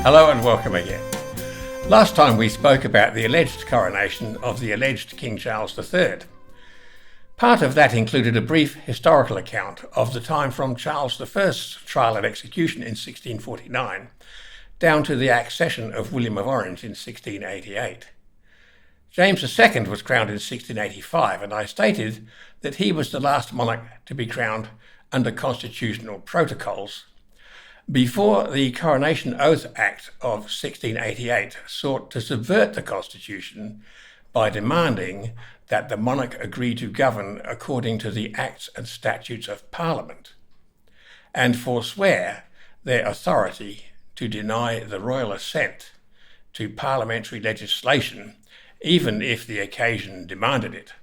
Hello and welcome again. Last time we spoke about the alleged coronation of the alleged King Charles III. Part of that included a brief historical account of the time from Charles I's trial and execution in 1649 down to the accession of William of Orange in 1688. James II was crowned in 1685, and I stated that he was the last monarch to be crowned under constitutional protocols, before the Coronation Oath Act of 1688 sought to subvert the constitution by demanding that the monarch agree to govern according to the Acts and Statutes of Parliament, and forswear their authority to deny the royal assent to parliamentary legislation, even if the occasion demanded it.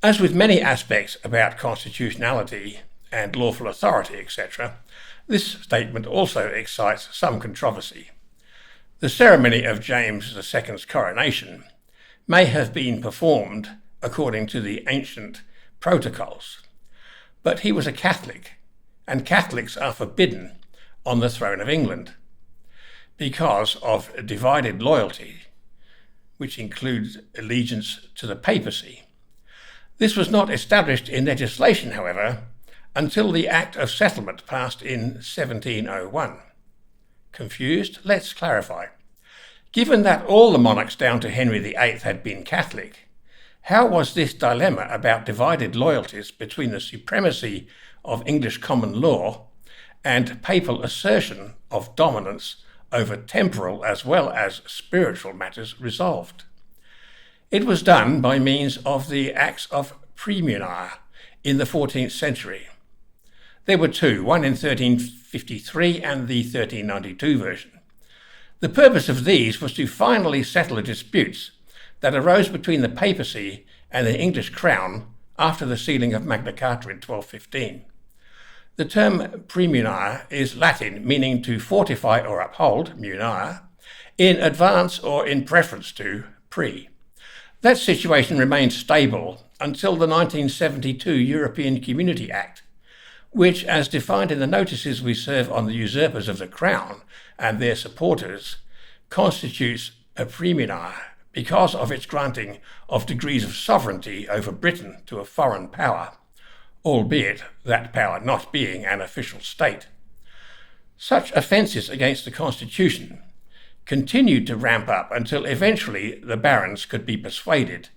As with many aspects about constitutionality and lawful authority, etc., this statement also excites some controversy. The ceremony of James II's coronation may have been performed according to the ancient protocols, but he was a Catholic, and Catholics are forbidden on the throne of England because of divided loyalty, which includes allegiance to the papacy. This was not established in legislation, however, until the Act of Settlement passed in 1701. Confused? Let's clarify. Given that all the monarchs down to Henry VIII had been Catholic, how was this dilemma about divided loyalties between the supremacy of English common law and papal assertion of dominance over temporal as well as spiritual matters resolved? It was done by means of the Acts of Praemunire in the 14th century. There were two, one in 1353 and the 1392 version. The purpose of these was to finally settle the disputes that arose between the papacy and the English crown after the sealing of Magna Carta in 1215. The term praemunire is Latin, meaning to fortify or uphold, munire, in advance or in preference to pre. That situation remained stable until the 1972 European Community Act, which, as defined in the notices we serve on the usurpers of the crown and their supporters, constitutes a praemunire because of its granting of degrees of sovereignty over Britain to a foreign power, albeit that power not being an official state. Such offences against the Constitution continued to ramp up until eventually the barons could be persuaded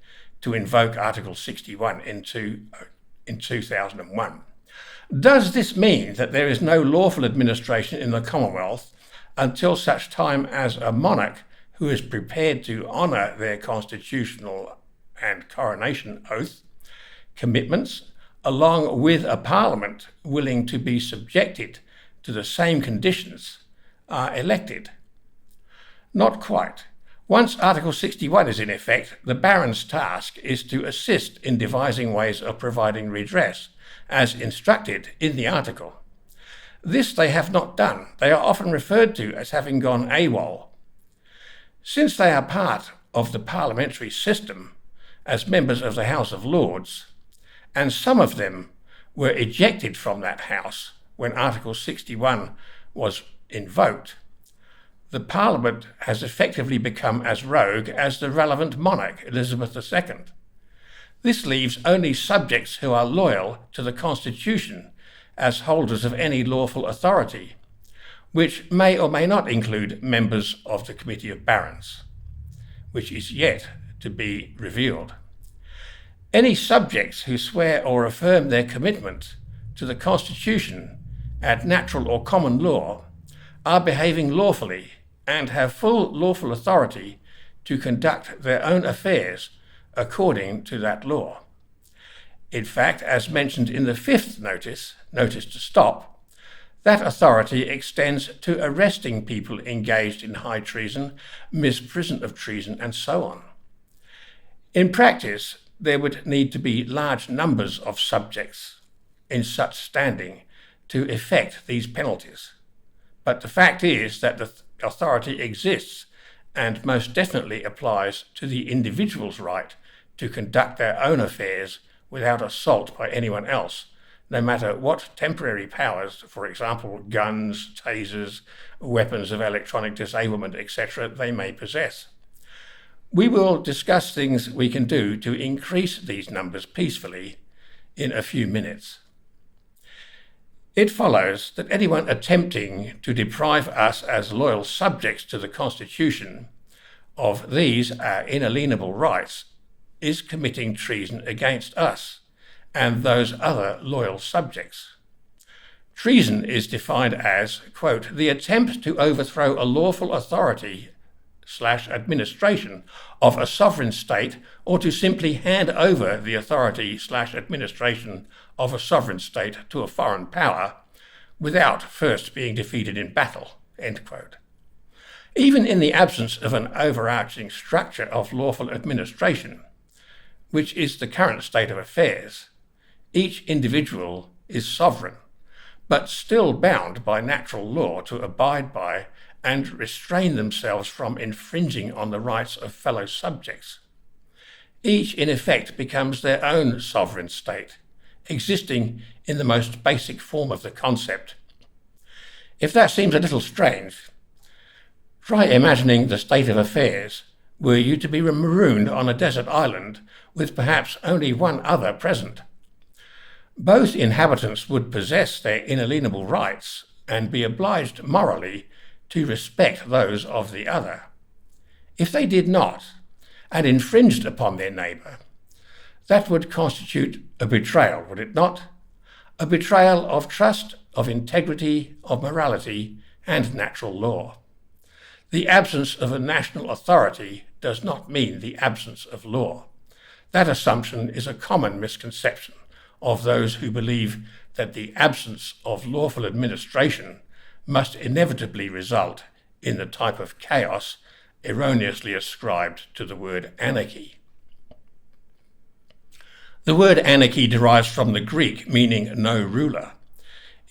to invoke Article 61 in 2001. Does this mean that there is no lawful administration in the Commonwealth until such time as a monarch who is prepared to honour their constitutional and coronation oath commitments, along with a parliament willing to be subjected to the same conditions, are elected? Not quite. Once Article 61 is in effect, the barons' task is to assist in devising ways of providing redress, as instructed in the article. This they have not done. They are often referred to as having gone AWOL. Since they are part of the parliamentary system as members of the House of Lords, and some of them were ejected from that house when Article 61 was invoked, the Parliament has effectively become as rogue as the relevant monarch, Elizabeth II. This leaves only subjects who are loyal to the Constitution as holders of any lawful authority, which may or may not include members of the Committee of Barons, which is yet to be revealed. Any subjects who swear or affirm their commitment to the Constitution and natural or common law are behaving lawfully and have full lawful authority to conduct their own affairs according to that law. In fact, as mentioned in the fifth notice to stop, that authority extends to arresting people engaged in high treason, misprision of treason, and so on. In practice, there would need to be large numbers of subjects in such standing to effect these penalties. But the fact is that the authority exists and most definitely applies to the individual's right to conduct their own affairs without assault by anyone else, no matter what temporary powers, for example, guns, tasers, weapons of electronic disablement, etc., they may possess. We will discuss things we can do to increase these numbers peacefully in a few minutes. It follows that anyone attempting to deprive us as loyal subjects to the Constitution of these our inalienable rights is committing treason against us and those other loyal subjects. Treason is defined as, quote, the attempt to overthrow a lawful authority / administration of a sovereign state, or to simply hand over the authority / administration of a sovereign state to a foreign power without first being defeated in battle, end quote. Even in the absence of an overarching structure of lawful administration, which is the current state of affairs, each individual is sovereign, but still bound by natural law to abide by and restrain themselves from infringing on the rights of fellow subjects. Each, in effect, becomes their own sovereign state, existing in the most basic form of the concept. If that seems a little strange, try imagining the state of affairs were you to be marooned on a desert island with perhaps only one other present. Both inhabitants would possess their inalienable rights and be obliged morally to respect those of the other. If they did not, and infringed upon their neighbour, that would constitute a betrayal, would it not? A betrayal of trust, of integrity, of morality, and natural law. The absence of a national authority does not mean the absence of law. That assumption is a common misconception of those who believe that the absence of lawful administration must inevitably result in the type of chaos erroneously ascribed to the word anarchy. The word anarchy derives from the Greek meaning no ruler.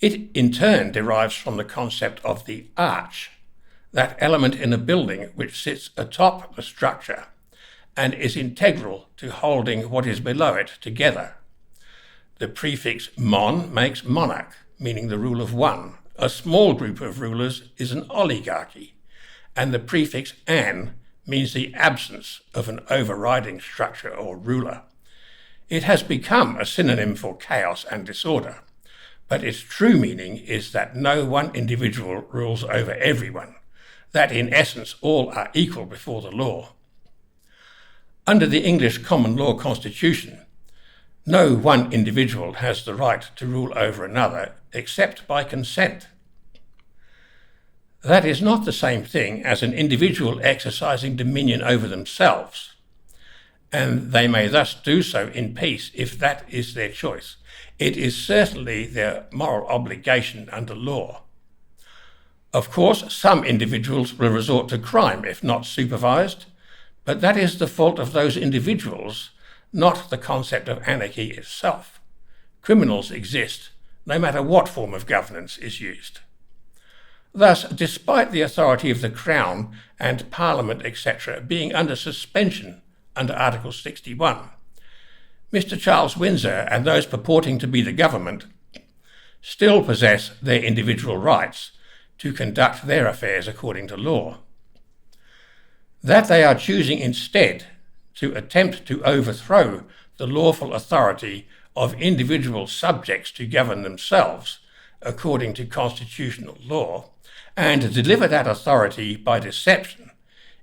It in turn derives from the concept of the arch, that element in a building which sits atop the structure and is integral to holding what is below it together. The prefix mon makes monarch, meaning the rule of one. A small group of rulers is an oligarchy, and the prefix an means the absence of an overriding structure or ruler. It has become a synonym for chaos and disorder, but its true meaning is that no one individual rules over everyone, that in essence all are equal before the law. Under the English common law constitution, no one individual has the right to rule over another except by consent. That is not the same thing as an individual exercising dominion over themselves, and they may thus do so in peace if that is their choice. It is certainly their moral obligation under law. Of course, some individuals will resort to crime if not supervised, but that is the fault of those individuals, not the concept of anarchy itself. Criminals exist, no matter what form of governance is used. Thus, despite the authority of the Crown and Parliament, etc., being under suspension under Article 61, Mr. Charles Windsor and those purporting to be the government still possess their individual rights to conduct their affairs according to law. That they are choosing instead to attempt to overthrow the lawful authority of individual subjects to govern themselves according to constitutional law, and deliver that authority by deception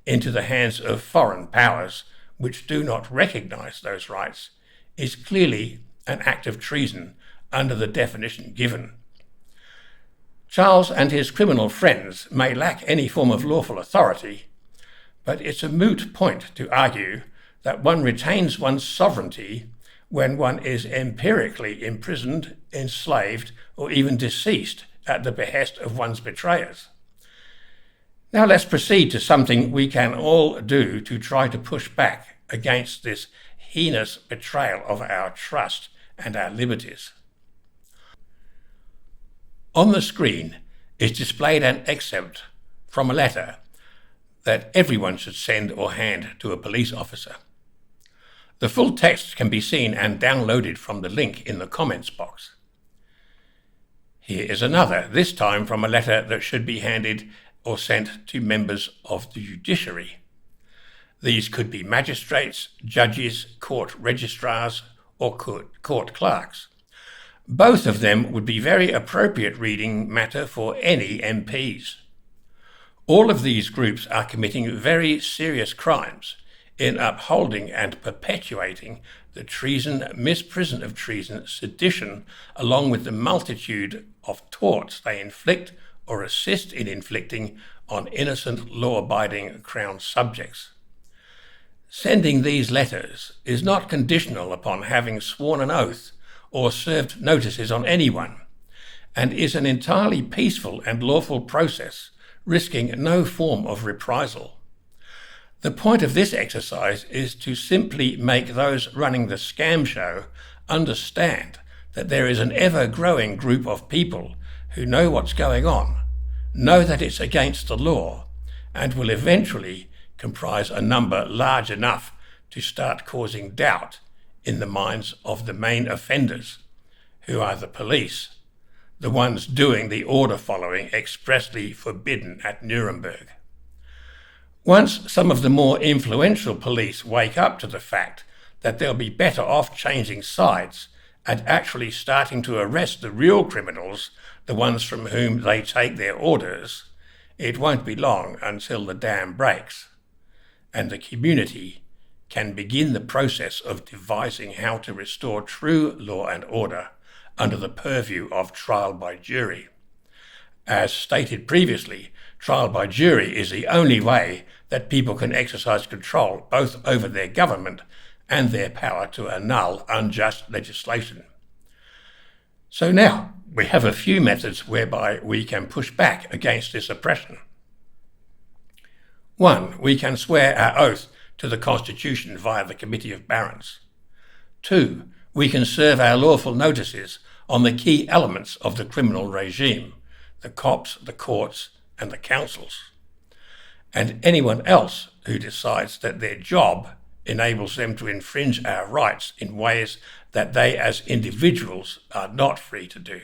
into the hands of foreign powers which do not recognize those rights, is clearly an act of treason under the definition given. Charles and his criminal friends may lack any form of lawful authority, but it's a moot point to argue that one retains one's sovereignty when one is empirically imprisoned, enslaved, or even deceased at the behest of one's betrayers. Now let's proceed to something we can all do to try to push back against this heinous betrayal of our trust and our liberties. On the screen is displayed an excerpt from a letter that everyone should send or hand to a police officer. The full text can be seen and downloaded from the link in the comments box. Here is another, this time from a letter that should be handed or sent to members of the Judiciary. These could be magistrates, judges, court registrars, or court clerks. Both of them would be very appropriate reading matter for any MPs. All of these groups are committing very serious crimes in upholding and perpetuating the treason, misprision of treason, sedition, along with the multitude of torts they inflict or assist in inflicting on innocent, law-abiding Crown subjects. Sending these letters is not conditional upon having sworn an oath or served notices on anyone, and is an entirely peaceful and lawful process, risking no form of reprisal. The point of this exercise is to simply make those running the scam show understand that there is an ever-growing group of people who know what's going on, know that it's against the law, and will eventually comprise a number large enough to start causing doubt in the minds of the main offenders, who are the police, the ones doing the order following expressly forbidden at Nuremberg. Once some of the more influential police wake up to the fact that they'll be better off changing sides and actually starting to arrest the real criminals, the ones from whom they take their orders, it won't be long until the dam breaks, and the community can begin the process of devising how to restore true law and order under the purview of trial by jury. As stated previously, trial by jury is the only way that people can exercise control both over their government and their power to annul unjust legislation. So now we have a few methods whereby we can push back against this oppression. 1. We can swear our oath to the Constitution via the Committee of Barons. 2. We can serve our lawful notices on the key elements of the criminal regime, the cops, the courts, and the councils. And anyone else who decides that their job enables them to infringe our rights in ways that they as individuals are not free to do.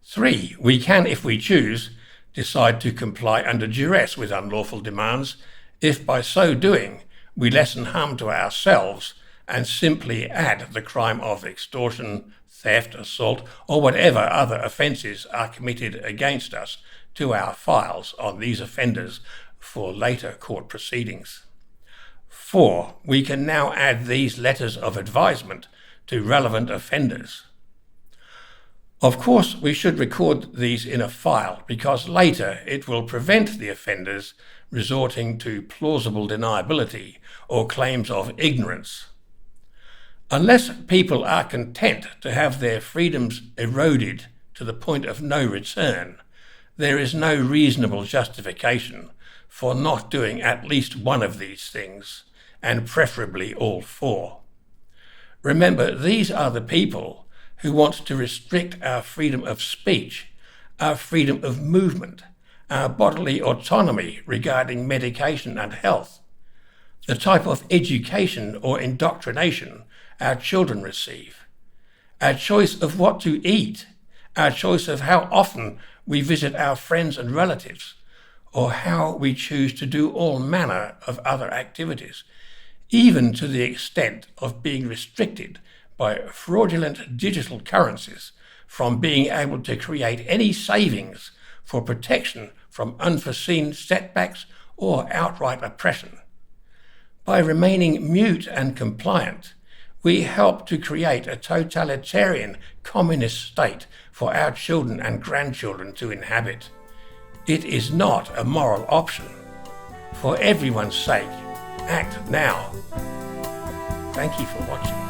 3. We can, if we choose, decide to comply under duress with unlawful demands if by so doing we lessen harm to ourselves and simply add the crime of extortion, theft, assault, or whatever other offences are committed against us to our files on these offenders for later court proceedings. 4. We can now add these letters of advisement to relevant offenders. Of course, we should record these in a file because later it will prevent the offenders resorting to plausible deniability or claims of ignorance. Unless people are content to have their freedoms eroded to the point of no return, there is no reasonable justification for not doing at least one of these things, and preferably all 4. Remember, these are the people who want to restrict our freedom of speech, our freedom of movement, our bodily autonomy regarding medication and health, the type of education or indoctrination our children receive, our choice of what to eat, our choice of how often we visit our friends and relatives, or how we choose to do all manner of other activities, even to the extent of being restricted by fraudulent digital currencies from being able to create any savings for protection from unforeseen setbacks or outright oppression. By remaining mute and compliant, we help to create a totalitarian communist state for our children and grandchildren to inhabit. It is not a moral option. For everyone's sake, act now. Thank you for watching.